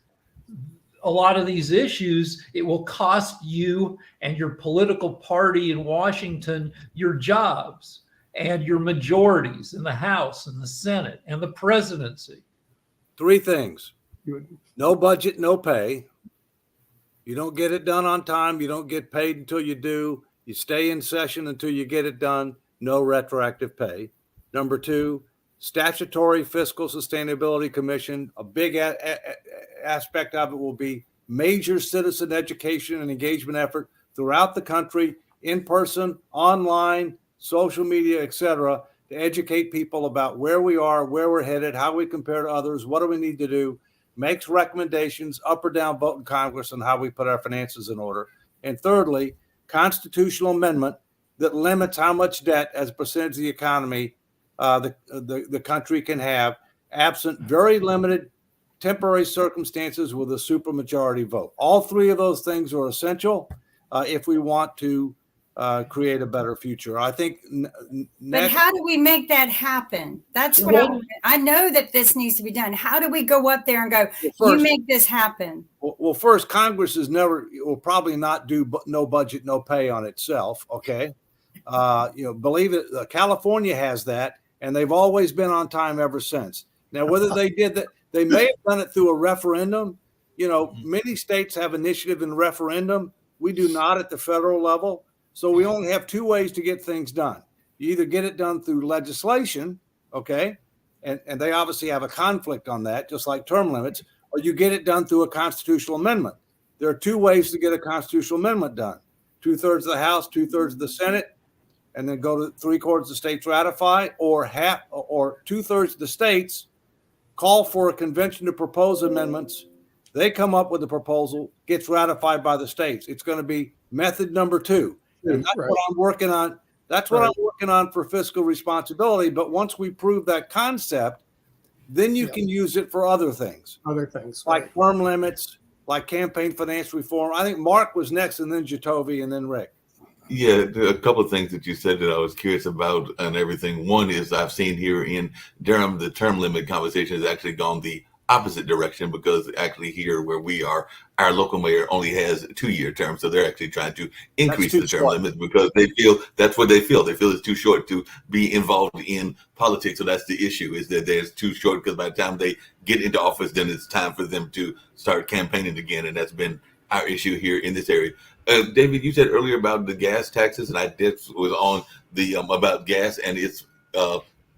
a lot of these issues, it will cost you and your political party in Washington your jobs and your majorities in the House and the Senate and the presidency. Three things. No budget, no pay. You don't get it done on time. You don't get paid until you do. You stay in session until you get it done. No retroactive pay. Number two, statutory fiscal sustainability commission. A big aspect of it will be major citizen education and engagement effort throughout the country, in person, online, social media, etc., to educate people about where we are, where we're headed, how we compare to others, what do we need to do. Makes recommendations, up or down vote in Congress, on how we put our finances in order. And thirdly, constitutional amendment that limits how much debt as a percentage of the economy the country can have, absent very limited temporary circumstances with a supermajority vote. All three of those things are essential if we want to create a better future. I think. But how do we make that happen? That's what I know that this needs to be done. How do we go up there and go, you make this happen? Well, first, Congress will probably not do no budget, no pay on itself. Okay. Believe it. California has that, and they've always been on time ever since. Now, whether they did that, they may have done it through a referendum. Many states have initiative in referendum. We do not at the federal level. So we only have two ways to get things done. You either get it done through legislation, okay, and they obviously have a conflict on that, just like term limits, or you get it done through a constitutional amendment. There are two ways to get a constitutional amendment done: 2/3 of the House, 2/3 of the Senate, and then go to 3/4 of the states ratify, or 2/3 of the states call for a convention to propose amendments. They come up with a proposal, gets ratified by the states. It's going to be method number 2. And that's what I'm working on. That's what I'm working on for fiscal responsibility. But once we prove that concept, then you can use it for other things. Like term limits, like campaign finance reform. I think Mark was next, and then Jacoby, and then Rick. Yeah, there are a couple of things that you said that I was curious about and everything. One is I've seen here in Durham, the term limit conversation has actually gone the opposite direction, because actually here where we are, our local mayor only has 2-year terms. So they're actually trying to increase the term limits because they feel that's what they feel. They feel it's too short to be involved in politics. So that's the issue, is that there's too short, because by the time they get into office, then it's time for them to start campaigning again. And that's been our issue here in this area. David, you said earlier about the gas taxes, and I was on the about gas and its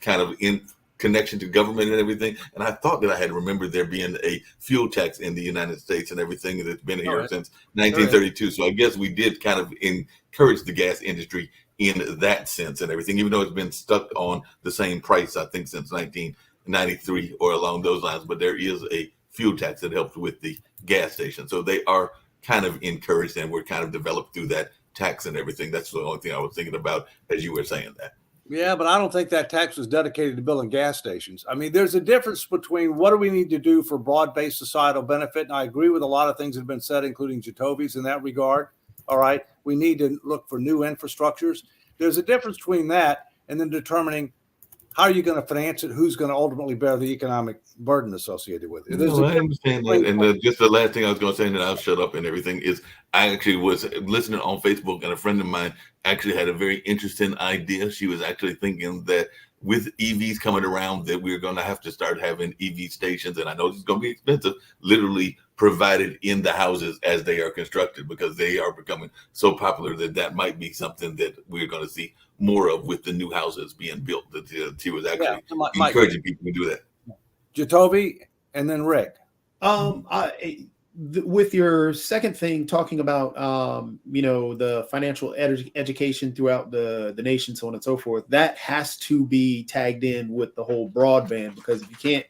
kind of in connection to government and everything. And I thought that I had remembered there being a fuel tax in the United States and everything that's been here since 1932. So I guess we did kind of encourage the gas industry in that sense and everything, even though it's been stuck on the same price, I think, since 1993 or along those lines. But there is a fuel tax that helps with the gas station. So they are kind of encouraged, and we're kind of developed through that tax and everything. That's the only thing I was thinking about as you were saying that. Yeah, but I don't think that tax was dedicated to building gas stations. I mean, there's a difference between what do we need to do for broad-based societal benefit, and I agree with a lot of things that have been said, including Jacoby's in that regard. All right, we need to look for new infrastructures. There's a difference between that and then determining how are you going to finance it, who's going to ultimately bear the economic burden associated with it. No, I understand that. And just the last thing I was going to say, and then I'll shut up and everything, is I actually was listening on Facebook, and a friend of mine actually had a very interesting idea. She was actually thinking that with EVs coming around, that we're going to have to start having EV stations. And I know this is going to be expensive, literally provided in the houses as they are constructed, because they are becoming so popular that might be something that we're going to see more of with the new houses being built. That she was actually encouraging people to do that. Jacoby and then Rick. With your second thing, talking about the financial education throughout the nation, so on and so forth, that has to be tagged in with the whole broadband, because if you can't,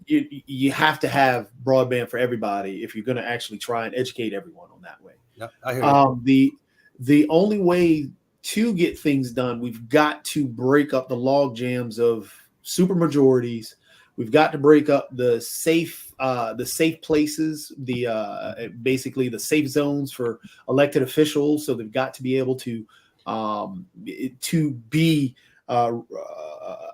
you have to have broadband for everybody if you're going to actually try and educate everyone on that way. Yeah, I hear you. The only way to get things done, we've got to break up the log jams of supermajorities. We've got to break up the safe places, basically the safe zones for elected officials. So they've got to be able to be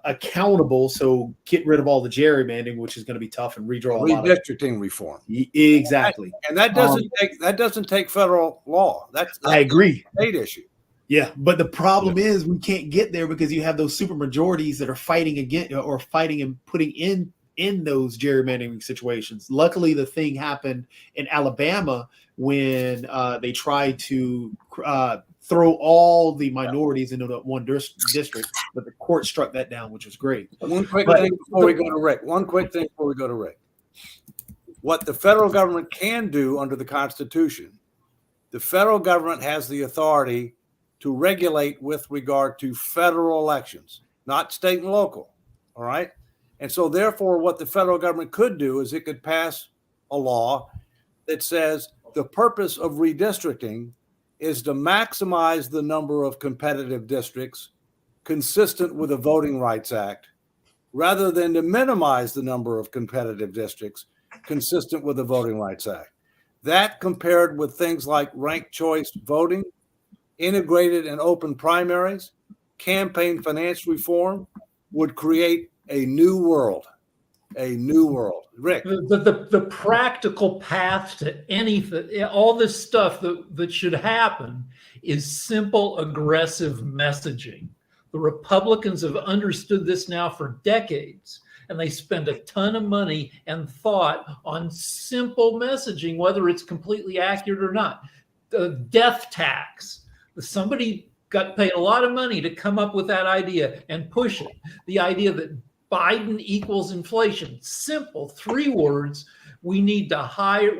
accountable. So get rid of all the gerrymandering, which is going to be tough, and redraw redistricting reform. Exactly, and that doesn't take federal law. That's I agree. A state issue. Yeah, but the problem is we can't get there because you have those super majorities that are fighting against or fighting and putting in those gerrymandering situations. Luckily, the thing happened in Alabama when they tried to throw all the minorities into that one district, but the court struck that down, which was great. One quick thing before we go to Rick. What the federal government can do under the Constitution, the federal government has the authority to regulate with regard to federal elections, not state and local. All right. And so therefore, what the federal government could do is it could pass a law that says the purpose of redistricting is to maximize the number of competitive districts consistent with the Voting Rights Act, rather than to minimize the number of competitive districts consistent with the Voting Rights Act. That, compared with things like ranked choice voting, integrated and open primaries, campaign finance reform, would create a new world. Rick. The practical path to anything, all this stuff that should happen, is simple, aggressive messaging. The Republicans have understood this now for decades, and they spend a ton of money and thought on simple messaging, whether it's completely accurate or not. The death tax. Somebody got paid a lot of money to come up with that idea and push it. The idea that Biden equals inflation. Simple, 3 words. We need to hire,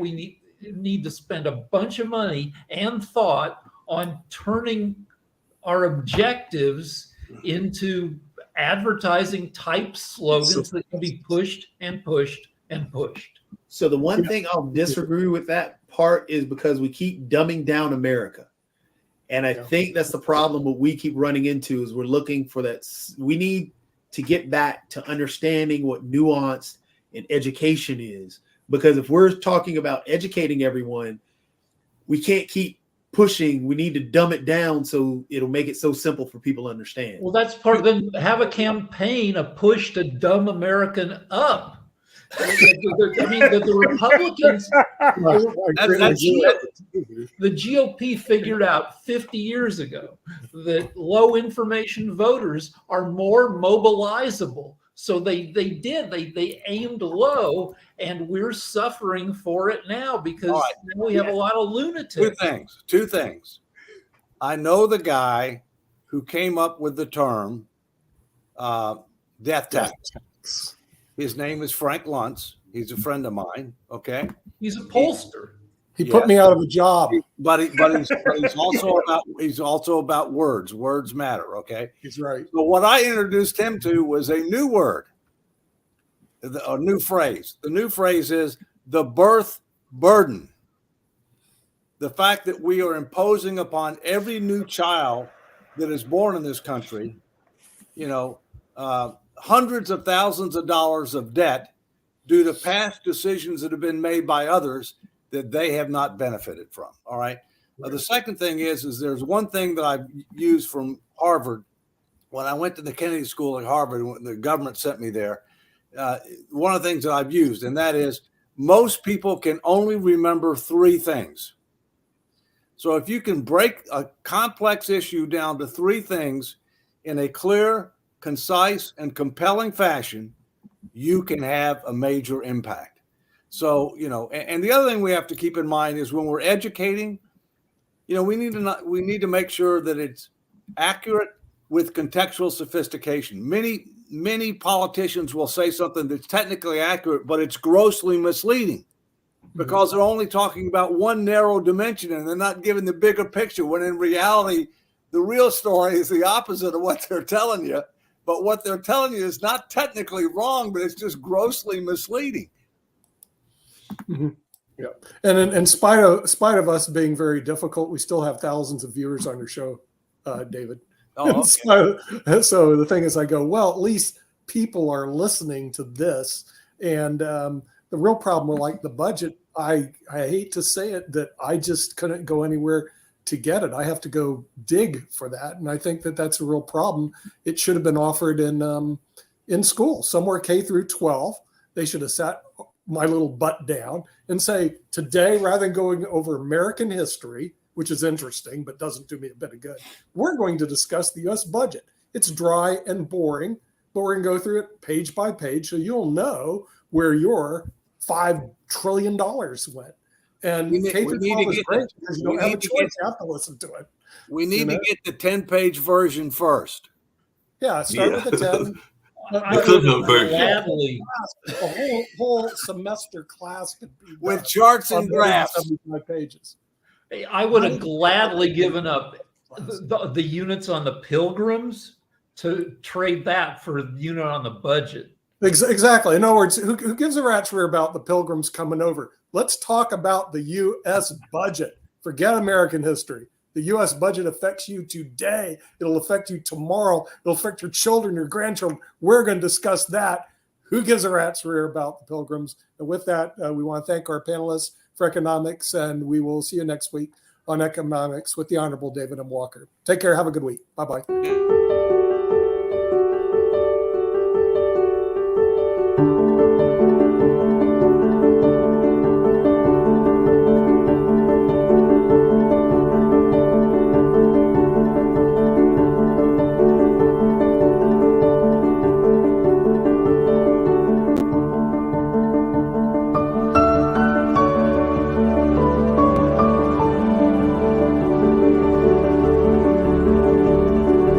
need to spend a bunch of money and thought on turning our objectives into advertising type slogans that can be pushed and pushed and pushed. So the one thing I'll disagree with that part is because we keep dumbing down America. And I think that's the problem. What we keep running into is we're looking for that. We need to get back to understanding what nuance in education is. Because if we're talking about educating everyone, we can't keep pushing. We need to dumb it down so it'll make it so simple for people to understand. Well, that's part. Then have a campaign, a push to dumb American up. I mean, the Republicans, the GOP figured out 50 years ago that low information voters are more mobilizable. So they aimed low, and we're suffering for it now because now we have a lot of lunatics. Two things. I know the guy who came up with the term death tax. His name is Frank Luntz. He's a friend of mine. Okay, he's a pollster. He put me out of a job. But he's also about words. Words matter. Okay, he's right. So what I introduced him to was a new word, a new phrase. The new phrase is the birth burden. The fact that we are imposing upon every new child that is born in this country, hundreds of thousands of dollars of debt due to past decisions that have been made by others that they have not benefited from. All right. The second thing is there's one thing that I've used from Harvard. When I went to the Kennedy School at Harvard, when the government sent me there, one of the things that I've used, and that is most people can only remember three things. So if you can break a complex issue down to three things in a clear, concise, and compelling fashion, you can have a major impact. So, and the other thing we have to keep in mind is when we're educating, we need to make sure that it's accurate with contextual sophistication. Many politicians will say something that's technically accurate, but it's grossly misleading because they're only talking about one narrow dimension and they're not giving the bigger picture, when in reality, the real story is the opposite of what they're telling you. But what they're telling you is not technically wrong, but it's just grossly misleading. Mm-hmm. Yeah, and in spite of us being very difficult, we still have thousands of viewers on your show, David. Oh, okay. So the thing is, I go, well, at least people are listening to this. And the real problem, like the budget, I hate to say it, that I just couldn't go anywhere to get it. I have to go dig for that. And I think that that's a real problem. It should have been offered in school, somewhere K through 12. They should have sat my little butt down and say, today, rather than going over American history, which is interesting, but doesn't do me a bit of good, we're going to discuss the U.S. budget. It's dry and boring, but we're going to go through it page by page so you'll know where your $5 trillion went. And K through 12 is great because you don't have a choice. You have to listen to it. We need to get the 10-page version first. Yeah, start with the 10. A whole semester class could be with charts and graphs. 75 pages. I would have gladly given up the units on the Pilgrims to trade that for a unit on the budget. Exactly. In other words, who gives a rat's rear about the Pilgrims coming over? Let's talk about the U.S. budget. Forget American history. The U.S. budget affects you today. It'll affect you tomorrow. It'll affect your children, your grandchildren. We're going to discuss that. Who gives a rat's rear about the Pilgrims? And with that, we want to thank our panelists for economics, and we will see you next week on Economics with the Honorable David M. Walker. Take care. Have a good week. Bye-bye.